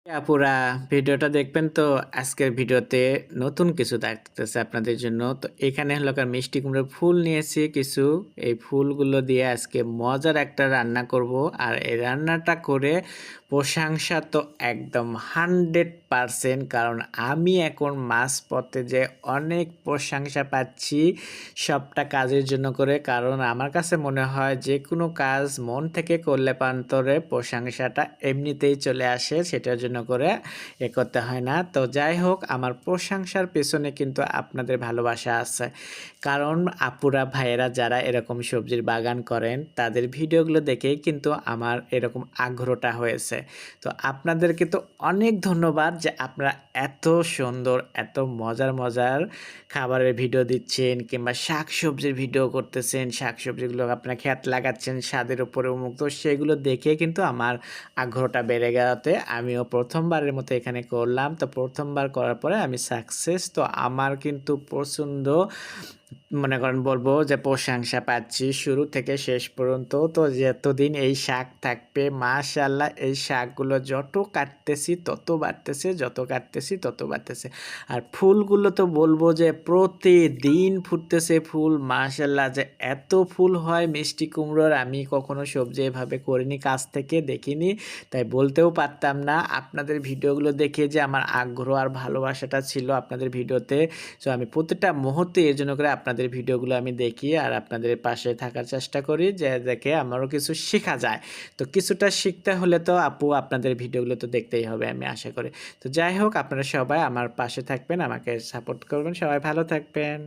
আপুরা ভিডিওটা দেখবেন তো আজকের ভিডিওতে নতুন কিছু থাকতেছে আপনাদের জন্য। তো এখানে হলো মিষ্টি কুমড়োর ফুল নিয়েছি কিছু। এই ফুলগুলো দিয়ে আজকে মজার একটা রান্না করব। আর এই রান্নাটা করে প্রশংসা তো একদম 100%, কারণ আমি এখন মাঝপথে যে অনেক প্রশংসা পাচ্ছি সবটা কাজের জন্য করে। কারণ আমার কাছে মনে হয় যে কোনো কাজ মন থেকে করলে প্রান্তরে প্রশংসাটা এমনিতেই চলে আসে, সেটার জন্য করে করতে হয় না। তো যাই হোক, আমার প্রশংসার পেছনে কিন্তু আপনাদের ভালোবাসা আছে। কারণ আপুরা ভাইয়েরা যারা এরকম সবজির বাগান করেন তাদের ভিডিওগুলো দেখেই কিন্তু আমার এরকম আগ্রহটা হয়েছে। তো আপনাদেরকে তো অনেক ধন্যবাদ যে আপনারা এত সুন্দর এত মজার মজার খাবারের ভিডিও দিচ্ছেন কিংবা শাক সবজির ভিডিও করতেছেন, শাক সবজিগুলো আপনারা ক্ষেত লাগাচ্ছেন স্বাদের উপরে উন্মুক্ত, সেগুলো দেখে কিন্তু আমার আগ্রহটা বেড়ে গেছে। আমিও প্রথমবারের মতো এখানে করলাম। তো প্রথমবার করার পরে আমি সাকসেস। তো আমার কিন্তু প্রচণ্ড মনে করেন বলবো যে প্রশংসা পাচ্ছি শুরু থেকে শেষ পর্যন্ত। তো যতদিন এই শাক থাকবে মাশাআল্লাহ এই শাকগুলো যত কাটতেছি তত বাড়তেছে, যত কাটতেছি তত বাড়তেছে। আর ফুলগুলো তো বলবো যে প্রতিদিন ফুটতেছে ফুল মাশাআল্লাহ। যে এত ফুল হয় মিষ্টি কুমড়োর আমি কখনো সবজি এভাবে করিনি, কাছ থেকে দেখিনি, তাই বলতেও পারতাম না। আপনাদের ভিডিওগুলো দেখে যে আমার আগ্রহ আর ভালোবাসাটা ছিল আপনাদের ভিডিওতে, সো আমি প্রতিটা মুহূর্তে এর জন্য করে আপনাদের ভিডিওগুলো আমি দেখি আর আপনাদের পাশে থাকার চেষ্টা করি, যে দেখে আমারও কিছু শেখা যায়। তো কিছুটা শিখতে হলে তো আপু আপনাদের ভিডিওগুলো তো দেখতেই হবে আমি আশা করি। তো যাই হোক, আপনারা সবাই আমার পাশে থাকবেন, আমাকে সাপোর্ট করবেন, সবাই ভালো থাকবেন।